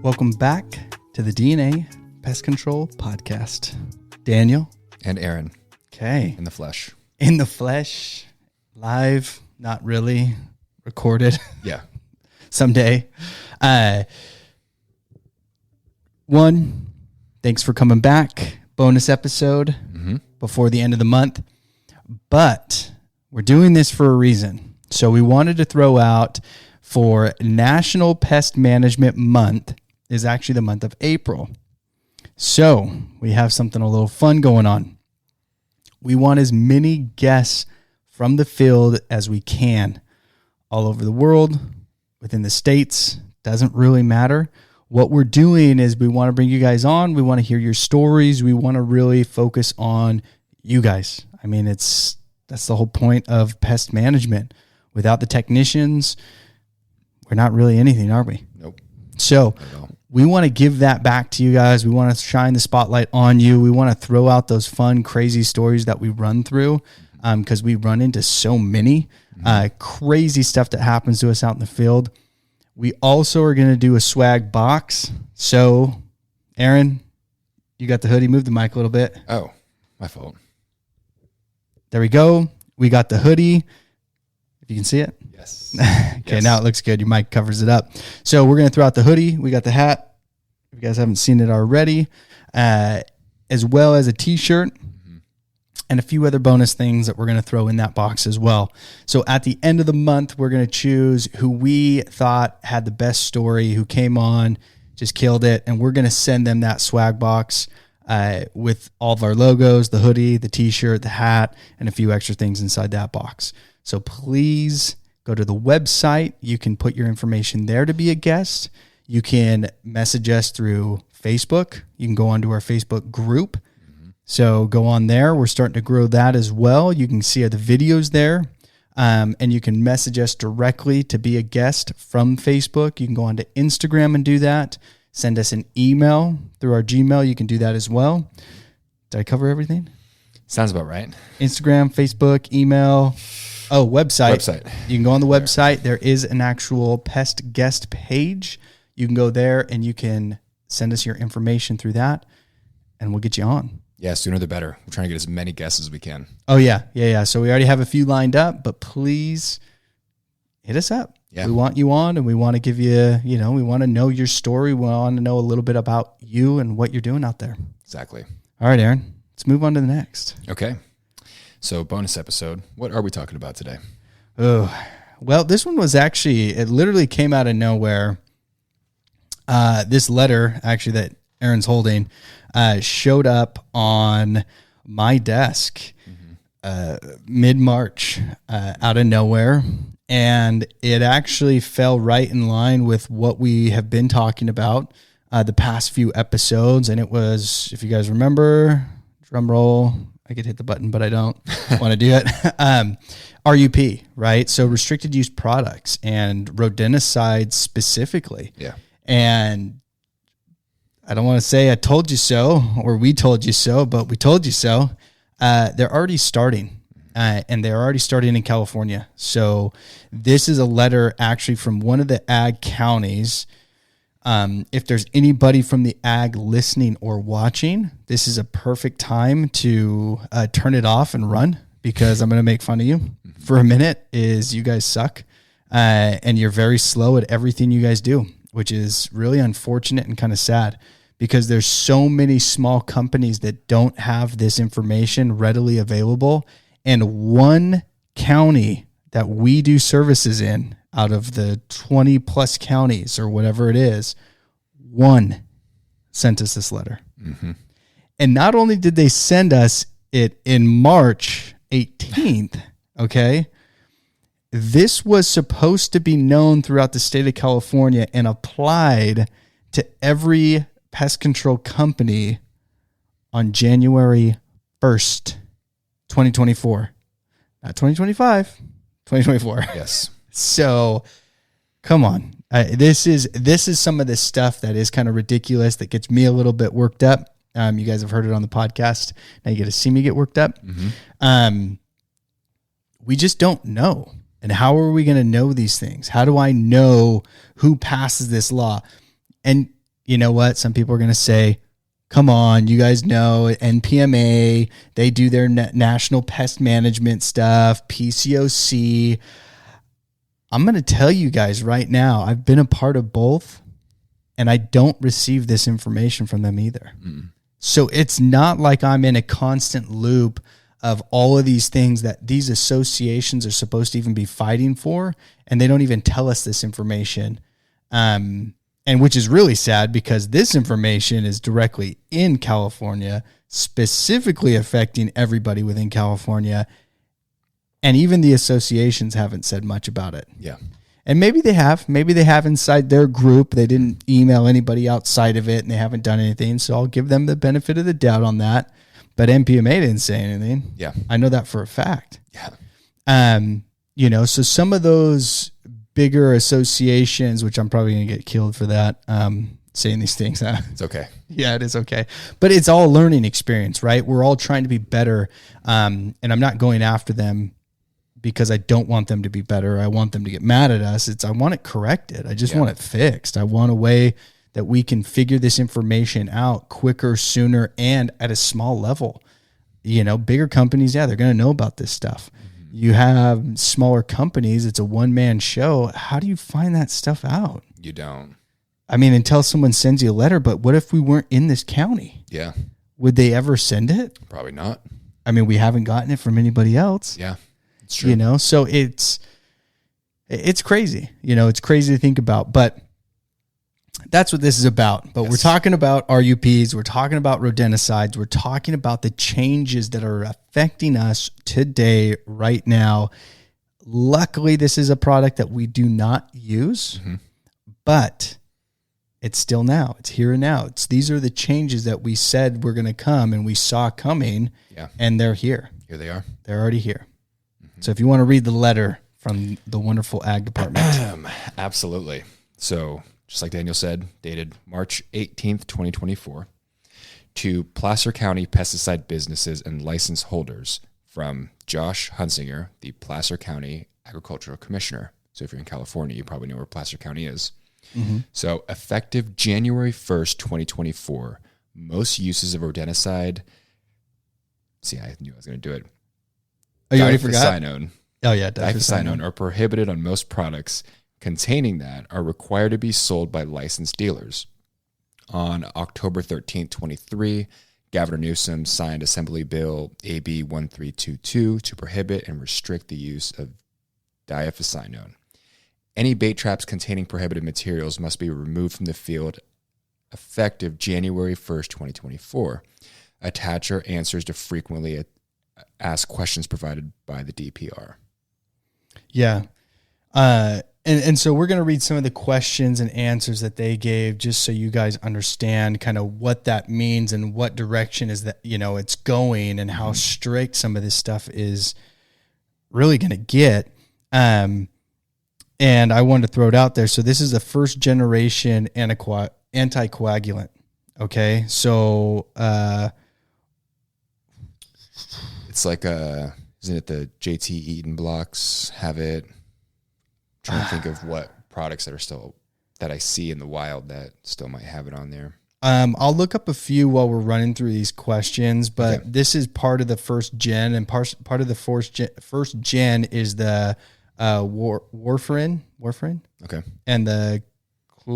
Welcome back to the DNA Pest Control Podcast. Daniel. And Aaron. Okay. In the flesh. In the flesh. Live. Not really. Recorded. Yeah. Someday. Thanks for coming back. Bonus episode before the end of the month. But we're doing this for a reason. So we wanted to throw out for National Pest Management Month is actually the month of April. So we have something a little fun going on. We want as many guests from the field as we can all over the world, within the states, doesn't really matter. What we're doing is we want to bring you guys on. We want to hear your stories. We want to really focus on you guys. I mean, that's the whole point of pest management. Without the technicians, we're not really anything, are we? Nope. So we want to give that back to you guys. We want to shine the spotlight on you. We want to throw out those fun, crazy stories that we run through because we run into so many crazy stuff that happens to us out in the field. We also are going to do a swag box. So, Aaron, you got the hoodie. Move the mic a little bit. Oh, my fault. There we go. We got the hoodie. If you can see it. Yes. Okay, yes. Now it looks good. Your mic covers it up. So we're going to throw out the hoodie. We got the hat. If you guys haven't seen it already, as well as a T-shirt and a few other bonus things that we're going to throw in that box as well. So at the end of the month, we're going to choose who we thought had the best story, who came on, just killed it, and we're going to send them that swag box with all of our logos, the hoodie, the T-shirt, the hat, and a few extra things inside that box. So please go to the website. You can put your information there to be a guest. You can message us through Facebook. You can go onto our Facebook group. So go on there. We're starting to grow that as well. You can see the videos there. And you can message us directly to be a guest from Facebook. You can go onto Instagram and do that. Send us an email through our Gmail. You can do that as well. Did I cover everything? Sounds about right. Instagram, Facebook, email. Oh, website. You can go on the website. There is an actual pest guest page. You can go there and you can send us your information through that and we'll get you on. Yeah, sooner the better. We're trying to get as many guests as we can. Oh, yeah. So we already have a few lined up, but please hit us up. Yeah. We want you on and we want to give you, we want to know your story. We want to know a little bit about you and what you're doing out there. Exactly. All right, Aaron, let's move on to the next. Okay. So bonus episode. What are we talking about today? Oh, well, this one was actually, it literally came out of nowhere. This letter actually that Aaron's holding showed up on my desk mid-March out of nowhere. And it actually fell right in line with what we have been talking about the past few episodes. And it was, if you guys remember, drum roll, I could hit the button, but I don't want to do it. RUP, right? So restricted use products and rodenticides specifically. Yeah. And I don't want to say I told you so or we told you so, but we told you so. They're already starting and they're already starting in California. So this is a letter actually from one of the ag counties. If there's anybody from the ag listening or watching, this is a perfect time to turn it off and run because I'm going to make fun of you for a minute. Is you guys suck and you're very slow at everything you guys do, which is really unfortunate and kind of sad because there's so many small companies that don't have this information readily available. And one county that we do services in out of the 20 plus counties or whatever it is, one sent us this letter. And not only did they send us it in March 18th, okay, this was supposed to be known throughout the state of California and applied to every pest control company on January 1st, 2024. Not 2025, 2024. Yes. So, come on. This is some of the stuff that is kind of ridiculous that gets me a little bit worked up. You guys have heard it on the podcast. Now you get to see me get worked up. We just don't know. And how are we going to know these things? How do I know who passes this law? And you know what? Some people are going to say, come on, you guys know NPMA, they do their national pest management stuff, PCOC. I'm going to tell you guys right now, I've been a part of both, and I don't receive this information from them either. So it's not like I'm in a constant loop of all of these things that these associations are supposed to even be fighting for, and they don't even tell us this information. And which is really sad, because this information is directly in California, specifically affecting everybody within California. And even the associations haven't said much about it. Yeah. And maybe they have inside their group. They didn't email anybody outside of it, and they haven't done anything. So I'll give them the benefit of the doubt on that. But NPMA didn't say anything. Yeah. I know that for a fact. Yeah. So some of those bigger associations, which I'm probably going to get killed for that, saying these things. It's okay. Yeah, it is okay. But it's all learning experience, right? We're all trying to be better. And I'm not going after them because I don't want them to be better. I want them to get mad at us. I want it corrected. I just want it fixed. I want a way that we can figure this information out quicker, sooner, and at a small level. Bigger companies, they're going to know about this stuff. You have smaller companies, it's a one-man show. How do you find that stuff out? You don't. I mean, until someone sends you a letter, but what if we weren't in this county? Yeah. Would they ever send it? Probably not. I mean, we haven't gotten it from anybody else. Yeah, it's true. So it's crazy. It's crazy to think about, but that's what this is about. But We're talking about RUPs. We're talking about rodenticides. We're talking about the changes that are affecting us today, right now. Luckily, this is a product that we do not use, but it's still now. It's here and now. These are the changes that we said were going to come and we saw coming, and they're here. Here they are. They're already here. So if you want to read the letter from the wonderful ag department. Absolutely. So just like Daniel said, dated March 18th, 2024, to Placer County pesticide businesses and license holders, from Josh Hunsinger, the Placer County Agricultural Commissioner. So if you're in California, you probably know where Placer County is. So effective January 1st, 2024, most uses of rodenticide. See, I knew I was going to do it. Oh, you already forgot? Oh, yeah. Diphencyninone are prohibited on most products containing that are required to be sold by licensed dealers. On October 13th, 23, Governor Newsom signed Assembly Bill AB 1322 to prohibit and restrict the use of diphencyninone. Any bait traps containing prohibited materials must be removed from the field effective January 1st, 2024. Attacher answers to frequently asked questions provided by the DPR. Yeah. And so we're going to read some of the questions and answers that they gave, just so you guys understand kind of what that means and what direction is that, it's going, and how strict some of this stuff is really going to get. And I wanted to throw it out there. So this is the first generation anticoagulant. Okay. So, it's like, isn't it the JT Eaton blocks have it? Trying to think of what products that I see in the wild that still might have it on there. I'll look up a few while we're running through these questions, but This is part of the first gen, and part of the first gen is the warfarin. Okay. And the I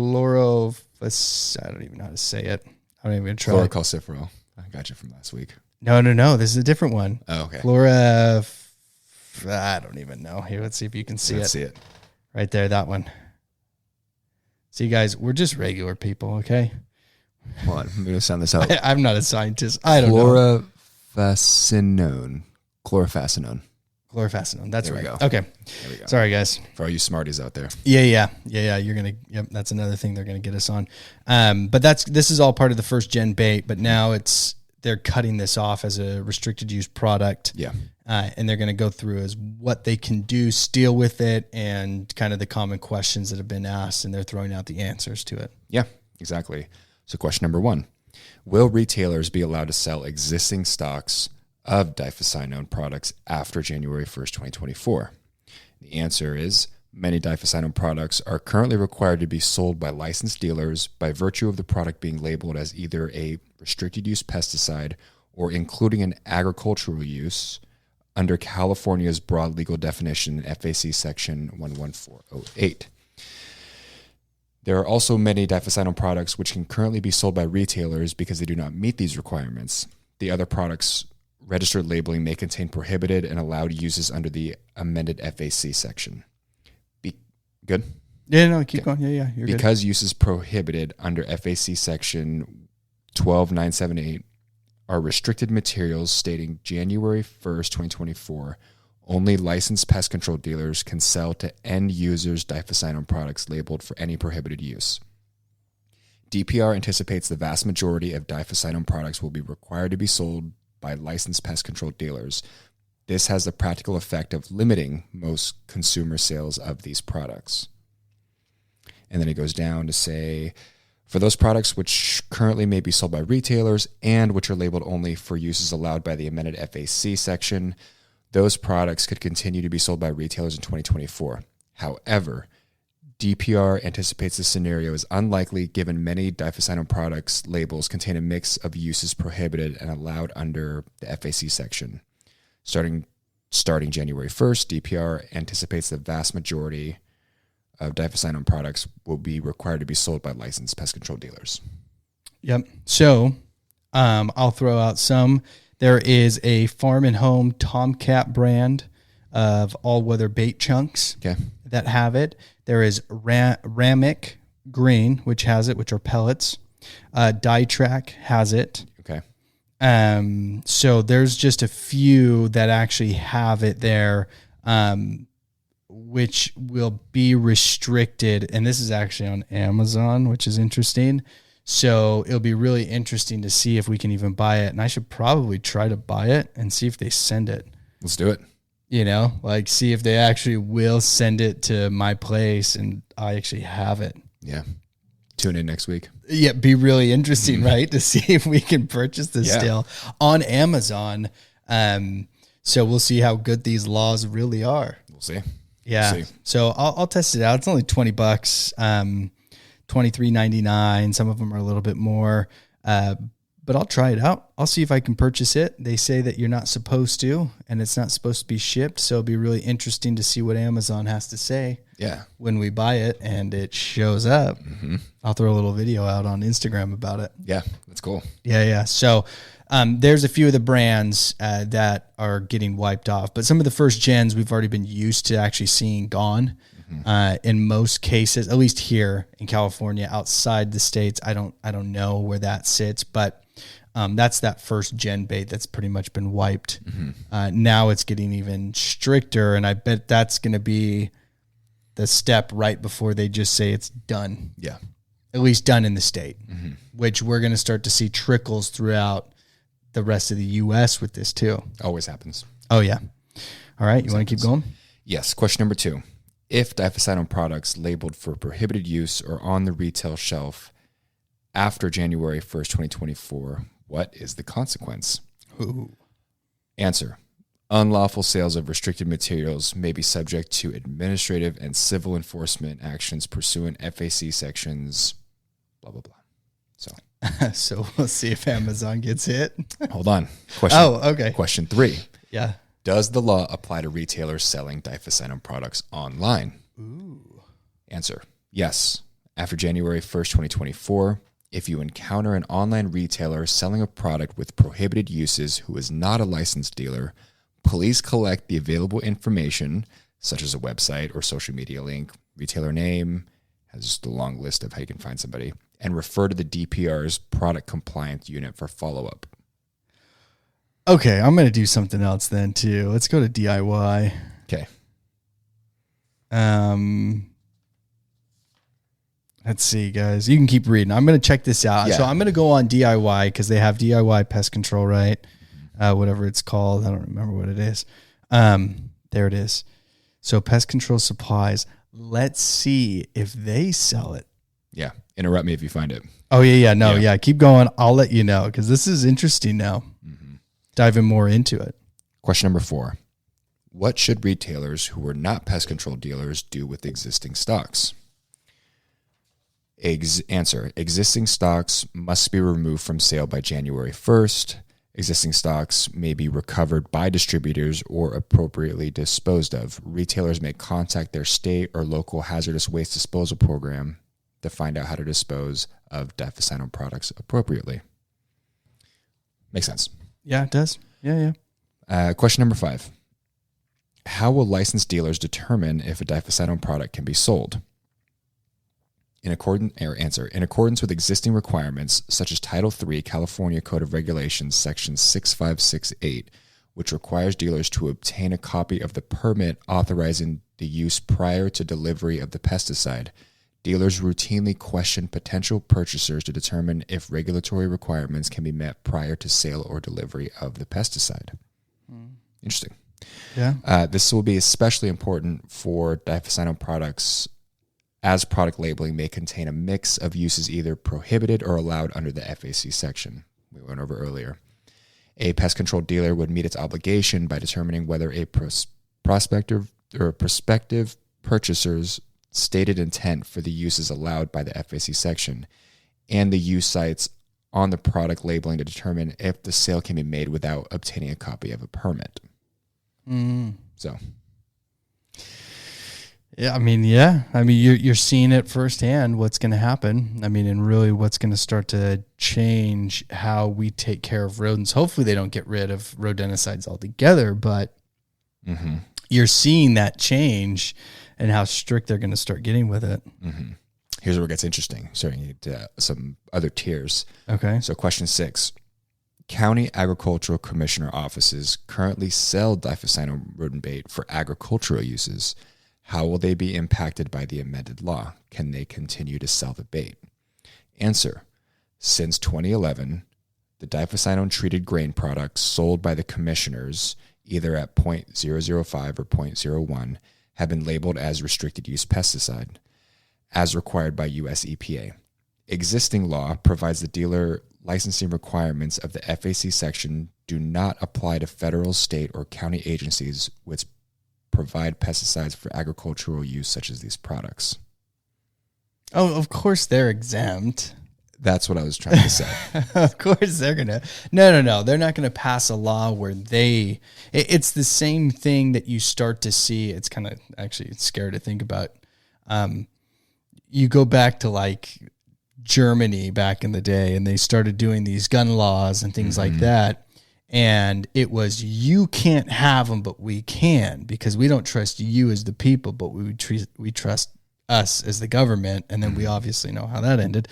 don't even know how to say it. I don't even try. Chlorocalciferol. I got you from last week. No. This is a different one. Oh, okay. I don't even know. Here, let's see if you can see Let's see it. Right there, that one. See, guys, we're just regular people, okay? Hold on, I'm going to sound this out. I'm not a scientist. I don't know. Chlorofascinone. That's there right. We go. Okay. There we go. Sorry, guys. For all you smarties out there. Yeah. You're going to, that's another thing they're going to get us on. But this is all part of the first gen bait, but now they're cutting this off as a restricted use product. Yeah. And they're going to go through as what they can do, deal with it, and kind of the common questions that have been asked, and they're throwing out the answers to it. Yeah, exactly. So question number 1, will retailers be allowed to sell existing stocks of diphencyninone products after January 1st, 2024? The answer is Many diphencyl products are currently required to be sold by licensed dealers by virtue of the product being labeled as either a restricted use pesticide or including an agricultural use under California's broad legal definition in FAC section 11408. There are also many diphencyl products which can currently be sold by retailers because they do not meet these requirements. The other products' registered labeling may contain prohibited and allowed uses under the amended FAC section. Good? Yeah, no, keep going. Yeah, you're because good. Uses prohibited under FAC section 12978 are restricted materials stating January 1st, 2024, only licensed pest control dealers can sell to end users diphencyl products labeled for any prohibited use. DPR anticipates the vast majority of diphencyl products will be required to be sold by licensed pest control dealers. This has the practical effect of limiting most consumer sales of these products. And then it goes down to say, for those products which currently may be sold by retailers and which are labeled only for uses allowed by the amended FAC section, those products could continue to be sold by retailers in 2024. However, DPR anticipates this scenario is unlikely given many diphencyl products labels contain a mix of uses prohibited and allowed under the FAC section. Starting January 1st, DPR anticipates the vast majority of diphencyl products will be required to be sold by licensed pest control dealers. Yep. So I'll throw out some. There is a Farm and Home Tomcat brand of all-weather bait chunks that have it. There is Ramic Green, which has it, which are pellets. Ditrac has it. Okay. So there's just a few that actually have it there, which will be restricted. And this is actually on Amazon, which is interesting. So it'll be really interesting to see if we can even buy it. And I should probably try to buy it and see if they send it. Let's do it. You know, like see if they actually will send it to my place and I actually have it. Yeah. Tune in next week. Yeah, be really interesting, right? To see if we can purchase this still on Amazon. So we'll see how good these laws really are. We'll see. Yeah. We'll see. So I'll test it out. It's only $20, $23.99. Some of them are a little bit more, but I'll try it out. I'll see if I can purchase it. They say that you're not supposed to, and it's not supposed to be shipped. So it'll be really interesting to see what Amazon has to say. Yeah. When we buy it and it shows up. Mm-hmm. I'll throw a little video out on Instagram about it. Yeah, that's cool. Yeah. So there's a few of the brands that are getting wiped off, but some of the first gens we've already been used to actually seeing gone. Mm-hmm. In most cases, at least here in California, outside the States, I don't know where that sits, but that's that first gen bait that's pretty much been wiped. Mm-hmm. Now it's getting even stricter, and I bet that's going to be the step right before they just say it's done. Yeah. At least done in the state, which we're going to start to see trickles throughout the rest of the U.S. with this too. Always happens. Oh, yeah. All right. You want to keep going? Yes. Question number 2. If diphencyl products labeled for prohibited use are on the retail shelf after January 1st, 2024, what is the consequence? Ooh. Answer. Unlawful sales of restricted materials may be subject to administrative and civil enforcement actions pursuant FAC sections, blah, blah, blah. So we'll see if Amazon gets hit. Hold on. Okay. Question 3. Yeah. Does the law apply to retailers selling diphencyl products online? Ooh. Answer. Yes. After January 1st, 2024, if you encounter an online retailer selling a product with prohibited uses who is not a licensed dealer, please collect the available information, such as a website or social media link, retailer name, has just a long list of how you can find somebody, and refer to the DPR's product compliance unit for follow-up. Okay, I'm going to do something else then too. Let's go to DIY. Okay. Let's see, guys. You can keep reading. I'm going to check this out. Yeah. So I'm going to go on DIY because they have DIY pest control, right? Whatever it's called. I don't remember what it is. There it is. So pest control supplies. Let's see if they sell it. Yeah. Interrupt me if you find it. Oh, yeah. No, yeah. Keep going. I'll let you know because this is interesting now. Mm-hmm. Diving more into it. Question number 4. What should retailers who are not pest control dealers do with existing stocks? Answer. Existing stocks must be removed from sale by January 1st. Existing stocks may be recovered by distributors or appropriately disposed of. Retailers may contact their state or local hazardous waste disposal program to find out how to dispose of diphencyl products appropriately. Makes sense. Yeah, it does. Yeah. Question number 5. How will licensed dealers determine if a diphencyl product can be sold? In accordance with existing requirements, such as Title III California Code of Regulations, Section 6568, which requires dealers to obtain a copy of the permit authorizing the use prior to delivery of the pesticide, dealers routinely question potential purchasers to determine if regulatory requirements can be met prior to sale or delivery of the pesticide. Interesting. Yeah. This will be especially important for diphencyl products, as product labeling may contain a mix of uses either prohibited or allowed under the FAC section we went over earlier. A pest control dealer would meet its obligation by determining whether a prospective purchaser's stated intent for the use is allowed by the FAC section, and the use sites on the product labeling to determine if the sale can be made without obtaining a copy of a permit. So... Yeah, you're seeing it firsthand, what's going to happen. And really what's going to start to change how we take care of rodents. Hopefully they don't get rid of rodenticides altogether, but you're seeing that change and how strict they're going to start getting with it. Here's where it gets interesting. Starting to get to some other tiers. Okay. So question 6. County agricultural commissioner offices currently sell diphencyl rodent bait for agricultural uses. How will they be impacted by the amended law? Can they continue to sell the bait? Answer. Since 2011, the diphencyl-treated grain products sold by the commissioners, either at .005 or .01, have been labeled as restricted use pesticide, as required by U.S. EPA. Existing law provides the dealer licensing requirements of the FAC section do not apply to federal, state, or county agencies which provide pesticides for agricultural use, such as these products. Oh, of course they're exempt. That's what I was trying to say. Of course they're going to. No. They're not going to pass a law where it's the same thing that you start to see. It's kind of actually scary to think about. You go back to like Germany back in the day, and they started doing these gun laws and things like that. And it was, you can't have them, but we can, because we don't trust you as the people, but we trust us as the government. And then we obviously know how that ended.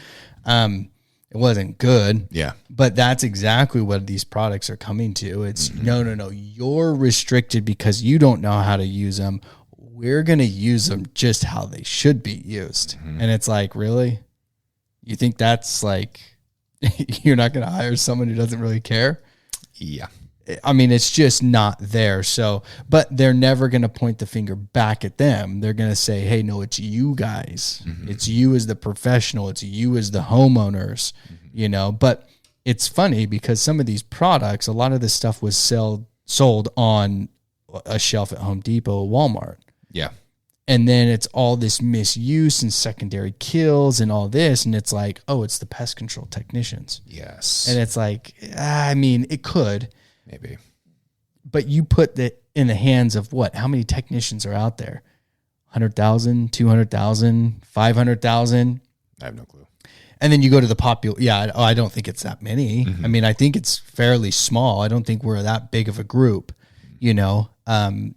It wasn't good. Yeah. But that's exactly what these products are coming to. It's no. You're restricted because you don't know how to use them. We're going to use them just how they should be used. And it's like, really? You think that's like, you're not going to hire someone who doesn't really care? Yeah. It's just not there. So, but they're never going to point the finger back at them. They're going to say, hey, no, it's you guys. It's you as the professional. It's you as the homeowners, but it's funny because some of these products, a lot of this stuff was sold on a shelf at Home Depot, Walmart. Yeah. And then it's all this misuse and secondary kills and all this. And it's like, oh, it's the pest control technicians. Yes. And it's like, it could. Maybe. But you put that in the hands of what? How many technicians are out there? 100,000, 200,000, 500,000? I have no clue. And then you go to the popular. Yeah, I don't think it's that many. I think it's fairly small. I don't think we're that big of a group,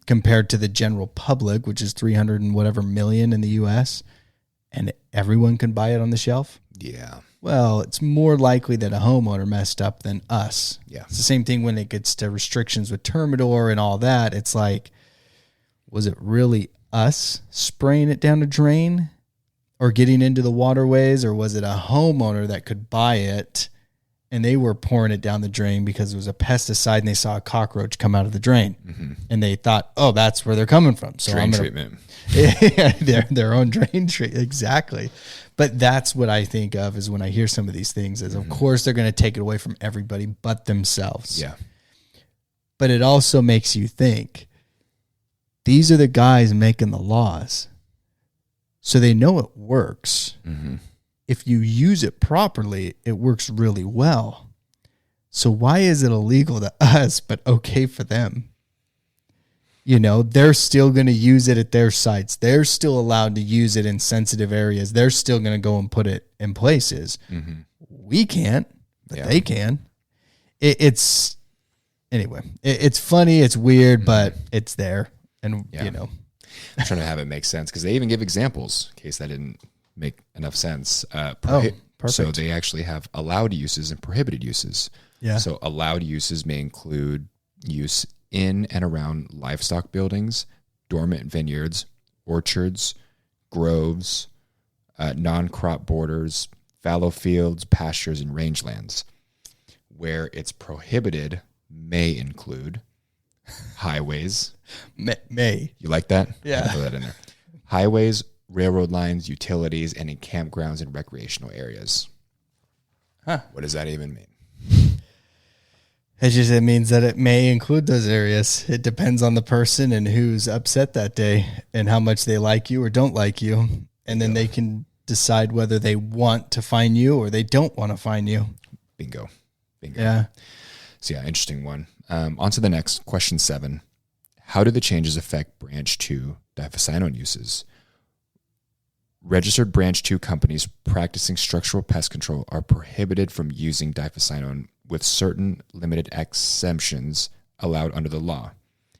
compared to the general public, which is 300 and whatever million in the U.S., and everyone can buy it on the shelf. Yeah. Well, it's more likely that a homeowner messed up than us. Yeah. It's the same thing when it gets to restrictions with Termidor and all that. It's like, was it really us spraying it down a drain or getting into the waterways, or was it a homeowner that could buy it and they were pouring it down the drain because it was a pesticide and they saw a cockroach come out of the drain and they thought, oh, that's where they're coming from. So drain treatment. Yeah, their own drain treatment. Exactly. But that's what I think of is when I hear some of these things is, of course, they're going to take it away from everybody but themselves. Yeah. But it also makes you think, these are the guys making the laws. So they know it works. Mm-hmm. If you use it properly, it works really well. So why is it illegal to us, but okay for them? You know, they're still going to use it at their sites. They're still allowed to use it in sensitive areas. They're still going to go and put it in places. Mm-hmm. We can't, but they can. It's funny. It's weird, but it's there. And, you know. I'm trying to have it make sense because they even give examples in case that didn't make enough sense. Perfect. So they actually have allowed uses and prohibited uses. Yeah. So allowed uses may include use in and around livestock buildings, dormant vineyards, orchards, groves, non-crop borders, fallow fields, pastures, and rangelands. Where it's prohibited may include highways. May. You like that? Yeah. Throw that in there. Highways, railroad lines, utilities, and in campgrounds and recreational areas. Huh. What does that even mean? It means that it may include those areas. It depends on the person and who's upset that day and how much they like you or don't like you. And then they can decide whether they want to fine you or they don't want to fine you. Bingo. Yeah. So yeah, interesting one. On to the next, question 7. How do the changes affect branch 2 diphencyone uses? Registered branch 2 companies practicing structural pest control are prohibited from using diphencyone with certain limited exemptions allowed under the law.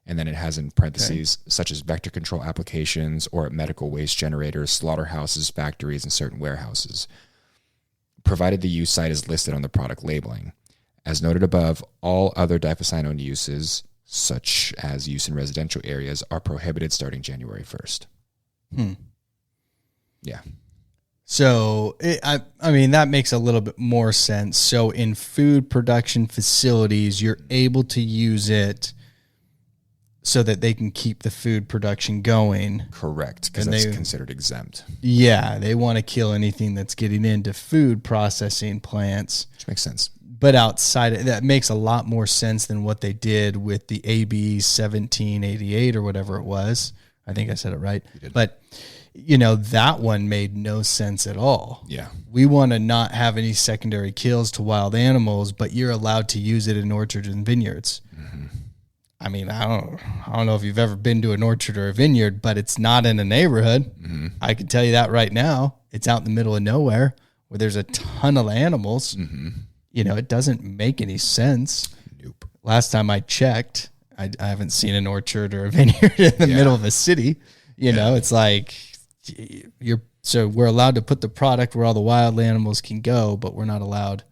And then it has in parentheses, such as vector control applications or at medical waste generators, slaughterhouses, factories, and certain warehouses, provided the use site is listed on the product labeling. As noted above, all other diphencyone uses, such as use in residential areas, are prohibited starting January 1st. Yeah. So, I mean, that makes a little bit more sense. So in food production facilities, you're able to use it so that they can keep the food production going. Correct, because that's considered exempt. Yeah, they want to kill anything that's getting into food processing plants. Which makes sense. But outside of that makes a lot more sense than what they did with the AB 1788 or whatever it was. I think I said it right. You did. But, you know, that one made no sense at all. Yeah. We want to not have any secondary kills to wild animals, but you're allowed to use it in orchards and vineyards. Mm-hmm. I mean, I don't know if you've ever been to an orchard or a vineyard, but it's not in a neighborhood. Mm-hmm. I can tell you that right now. It's out in the middle of nowhere where there's a ton of animals. Mm-hmm. You know, it doesn't make any sense. Nope. Last time I checked, I haven't seen an orchard or a vineyard in the middle of a city. You know, it's like so we're allowed to put the product where all the wild animals can go, but we're not allowed.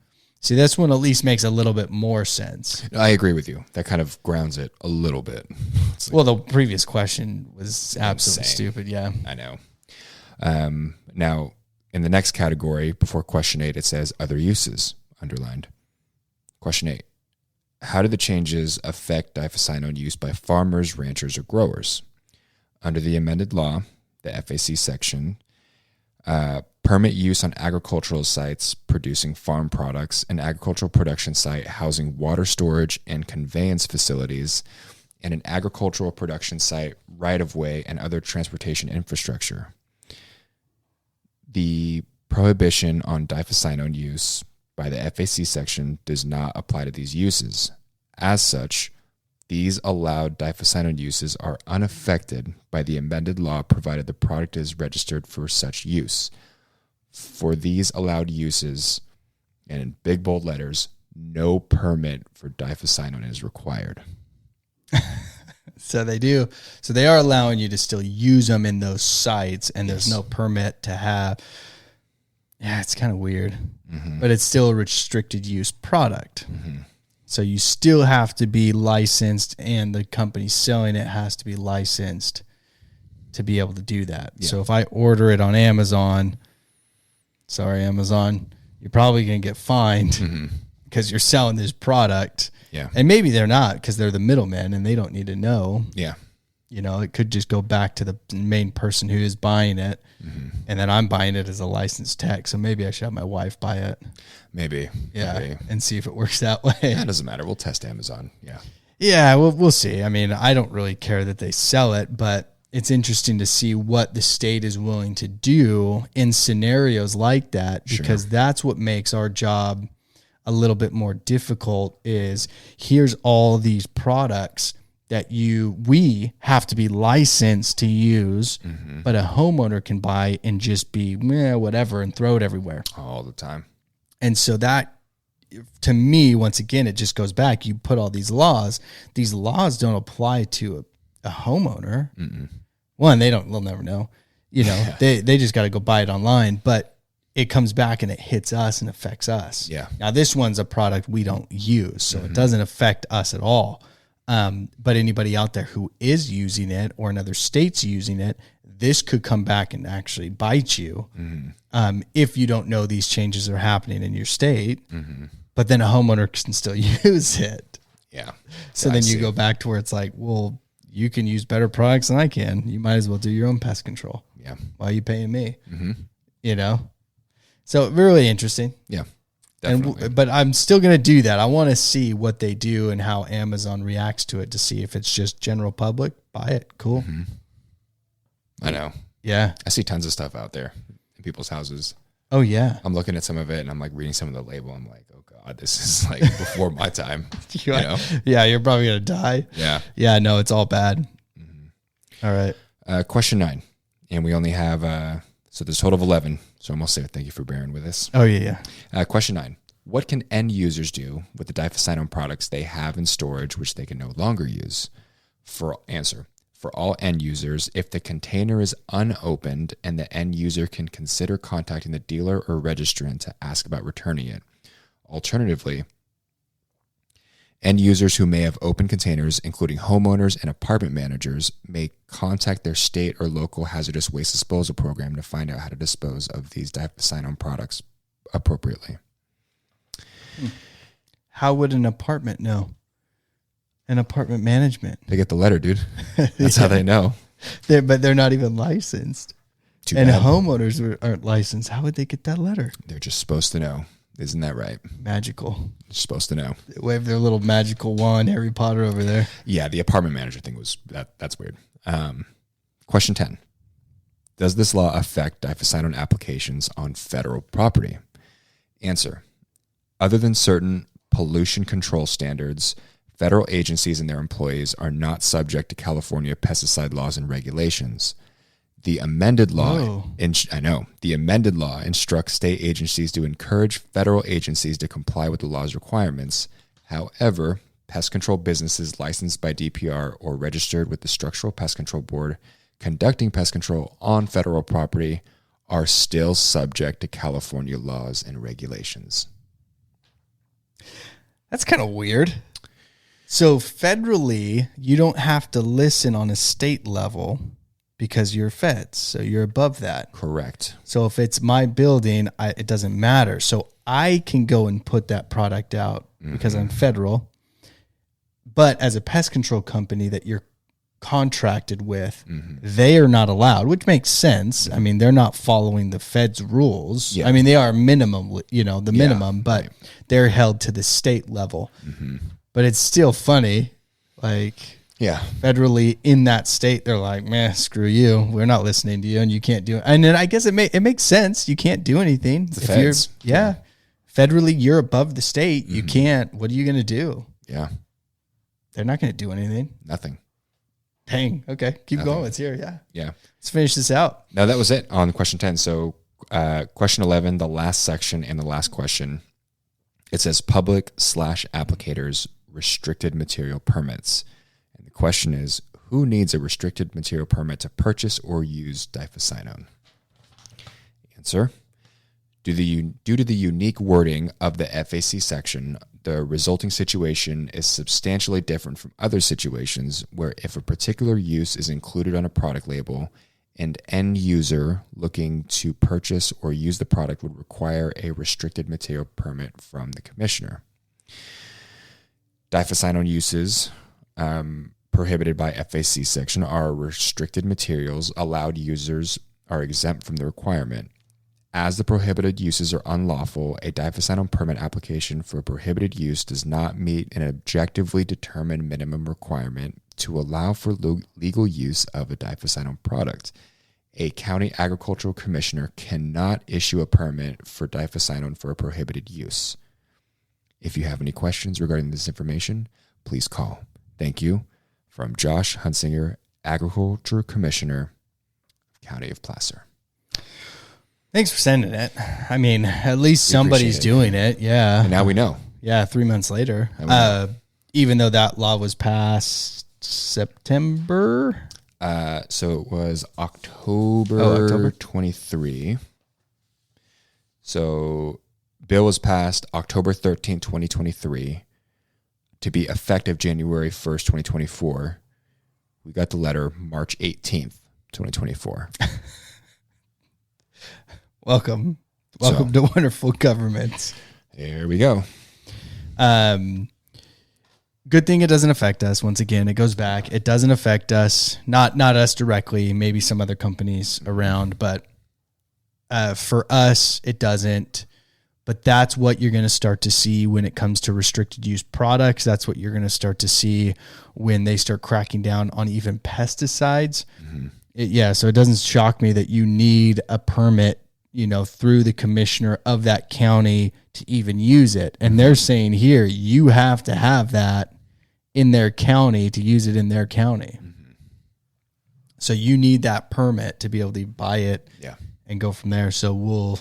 See, this one at least makes a little bit more sense. I agree with you. That kind of grounds it a little bit. Like, well, the previous question was absolutely insane. stupid. Yeah. I know. Now, in the next category, before question 8, it says other uses, underlined. Question 8. How do the changes affect diphencyone use by farmers, ranchers, or growers? Under the amended law, the FAC section, permit use on agricultural sites producing farm products, an agricultural production site housing water storage and conveyance facilities, and an agricultural production site right-of-way and other transportation infrastructure. The prohibition on diphencyone use by the FAC section does not apply to these uses. As such, these allowed diphencyone uses are unaffected by the amended law provided the product is registered for such use. For these allowed uses, and in big bold letters, no permit for diphencyone is required. So they do. So they are allowing you to still use them in those sites, and there's no permit to have. Yeah, it's kind of weird, but it's still a restricted use product. So you still have to be licensed, and the company selling it has to be licensed to be able to do that. So if I order it on Amazon, sorry, Amazon, you're probably going to get fined because you're selling this product. Yeah. And maybe they're not because they're the middlemen and they don't need to know. Yeah. You know, it could just go back to the main person who is buying it. And then I'm buying it as a licensed tech. So maybe I should have my wife buy it. Maybe. Yeah. Maybe. And see if it works that way. That doesn't matter. We'll test Amazon. Yeah. Yeah, we'll see. I mean, I don't really care that they sell it, but it's interesting to see what the state is willing to do in scenarios like that, because that's what makes our job a little bit more difficult. Is here's all these products that we have to be licensed to use, but a homeowner can buy and just be whatever and throw it everywhere all the time. And so that, to me, once again, it just goes back. You put all these laws don't apply to a homeowner. One, they'll never know, they just got to go buy it online, but it comes back and it hits us and affects us. Yeah. Now this one's a product we don't use, so it doesn't affect us at all. But anybody out there who is using it or another state's using it, this could come back and actually bite you. If you don't know these changes are happening in your state, but then a homeowner can still use it. Yeah. So then you go back to where it's like, well, you can use better products than I can. You might as well do your own pest control. Yeah. Why are you paying me? So really interesting. Yeah. Definitely. But I'm still going to do that. I want to see what they do and how Amazon reacts to it to see if it's just general public. Buy it. Cool. I know. Yeah. I see tons of stuff out there in people's houses. Oh, yeah. I'm looking at some of it and I'm like reading some of the label. I'm like, oh God, this is like before my time. Yeah, you're probably going to die. Yeah. Yeah, no, it's all bad. All right. Question 9. And we only have, so there's a total of 11. So I'm almost there. Thank you for bearing with us. Oh, yeah. Question 9. What can end users do with the diphencyone products they have in storage which they can no longer use? For all end users, if the container is unopened and the end user can consider contacting the dealer or registrant to ask about returning it. Alternatively, end users who may have open containers, including homeowners and apartment managers, may contact their state or local hazardous waste disposal program to find out how to dispose of these diphencyone products appropriately. How would an apartment know? An apartment management. They get the letter, dude. That's how they know. But they're not even licensed. Too and bad. Homeowners aren't licensed. How would they get that letter? They're just supposed to know. Isn't that right? Magical. They're supposed to know. They wave their little magical wand, Harry Potter over there. Yeah, the apartment manager thing was that's weird. Question 10. Does this law affect diphencyone applications on federal property? Answer. Other than certain pollution control standards, federal agencies and their employees are not subject to California pesticide laws and regulations. The amended law, the amended law instructs state agencies to encourage federal agencies to comply with the law's requirements. However, pest control businesses licensed by DPR or registered with the Structural Pest Control Board conducting pest control on federal property are still subject to California laws and regulations. That's kind of weird. So federally, you don't have to listen on a state level because you're feds, so you're above that. Correct. So if it's my building, it doesn't matter. So I can go and put that product out because I'm federal. But as a pest control company that you're contracted with, they are not allowed, which makes sense. I mean, they're not following the feds rules. Yeah. I mean, they are minimum, minimum, but they're held to the state level. But it's still funny, like, federally in that state, they're like, man, screw you. We're not listening to you, and you can't do it. And then I guess it makes sense. You can't do anything. The feds. Federally, you're above the state. You can't. What are you going to do? Yeah. They're not going to do anything. Nothing. Dang. Okay. Keep going. Let's hear. Yeah. Let's finish this out. No, that was it on question 10. So question 11, the last section and the last question, it says public/applicators restricted material permits. And the question is, who needs a restricted material permit to purchase or use diphencyone? Answer. Due to the unique wording of the FAC section, the resulting situation is substantially different from other situations where if a particular use is included on a product label, an end user looking to purchase or use the product would require a restricted material permit from the commissioner. Diphencyone uses prohibited by FAC section are restricted materials. Allowed users are exempt from the requirement. As the prohibited uses are unlawful, a diphencyl permit application for prohibited use does not meet an objectively determined minimum requirement to allow for legal use of a diphencyl product. A county agricultural commissioner cannot issue a permit for diphencyl for a prohibited use. If you have any questions regarding this information, please call. Thank you. From Josh Hunsinger, Agriculture Commissioner, County of Placer. Thanks for sending it. I mean, at least somebody's doing it. Yeah. And now we know. Yeah, 3 months later. Even though that law was passed September. So it was October 23. So bill was passed October 13th, 2023 to be effective January 1st, 2024. We got the letter March 18th, 2024. Welcome to wonderful governments. There we go. Good thing it doesn't affect us. Once again, it goes back. It doesn't affect us. Not us directly. Maybe some other companies around, but for us, it doesn't. But that's what you're going to start to see when it comes to restricted use products. That's what you're going to start to see when they start cracking down on even pesticides. Mm-hmm. So it doesn't shock me that you need a permit, through the commissioner of that county to even use it. And they're saying here, you have to have that in their county to use it in their county. Mm-hmm. So you need that permit to be able to buy it and go from there. So we'll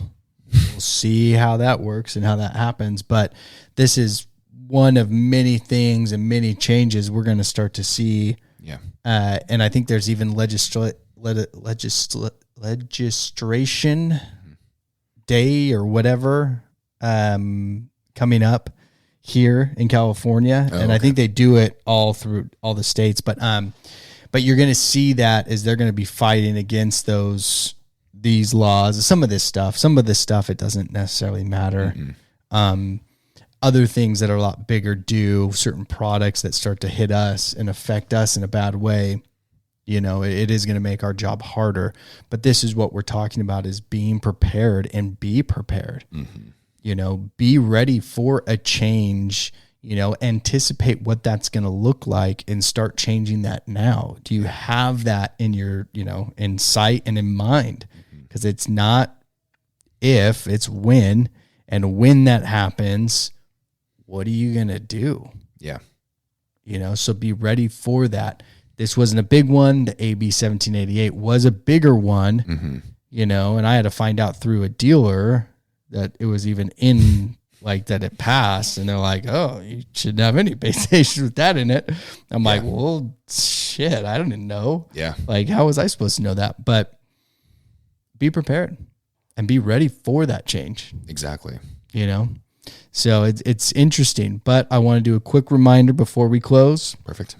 see how that works and how that happens. But this is one of many things and many changes we're going to start to see. Yeah. And I think there's even legislation day or whatever coming up here in California. And I think they do it all through all the states. But you're going to see that as they're going to be fighting against these laws. Some of this stuff, it doesn't necessarily matter. Mm-hmm. Other things that are a lot bigger do, certain products that start to hit us and affect us in a bad way. It is going to make our job harder, but this is what we're talking about, is being prepared and be prepared. Mm-hmm. Be ready for a change, anticipate what that's going to look like and start changing that now. Do you have that in your, in sight and in mind? Because it's not if, it's when, and when that happens, what are you going to do? Yeah. So be ready for that. This wasn't a big one. The AB 1788 was a bigger one, and I had to find out through a dealer that it was even in, like, that it passed. And they're like, oh, you shouldn't have any base stations with that in it. I'm like, well, shit, I don't even know. Yeah. Like, how was I supposed to know that? But be prepared and be ready for that change. Exactly. So it's interesting, but I want to do a quick reminder before we close. Perfect.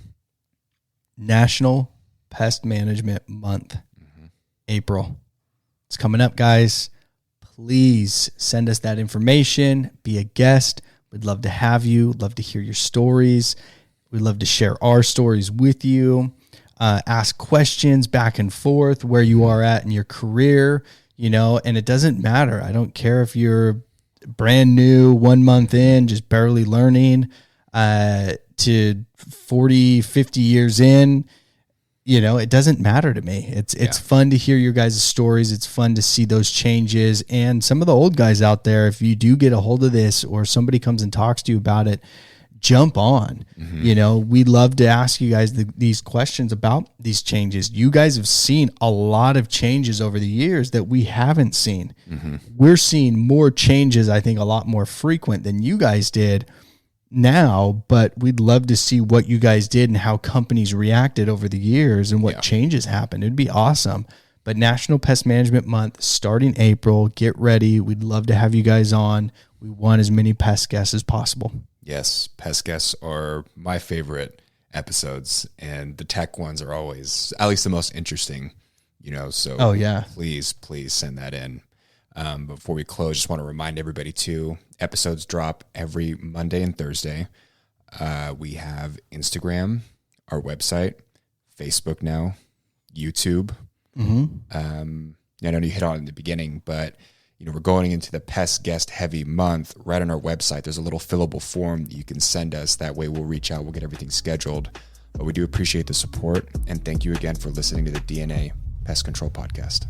National Pest Management Month, April. It's coming up, guys. Please send us that information. Be a guest. We'd love to have you. Love to hear your stories. We'd love to share our stories with you. Ask questions back and forth where you are at in your career, and it doesn't matter. I don't care if you're brand new, 1 month in, just barely learning, to 40, 50 years in, it doesn't matter to me. It's fun to hear your guys' stories. It's fun to see those changes. And some of the old guys out there, if you do get a hold of this or somebody comes and talks to you about it, jump on. We'd love to ask you guys these questions about these changes. You guys have seen a lot of changes over the years that we haven't seen. We're seeing more changes, I think, a lot more frequent than you guys did now, but we'd love to see what you guys did and how companies reacted over the years and what changes happened. It'd be awesome. But National Pest Management Month starting April, get ready. We'd love to have you guys on. We want as many pest guests as possible. Yes, pest guests are my favorite episodes, and the tech ones are always at least the most interesting, so please send that in. Before we close, just want to remind everybody too, episodes drop every Monday and Thursday. We have Instagram, our website, Facebook now, YouTube. I know you hit on it in the beginning, but we're going into the pest guest heavy month. Right on our website, there's a little fillable form that you can send us. That way we'll reach out, we'll get everything scheduled. But we do appreciate the support, and thank you again for listening to the DNA Pest Control Podcast.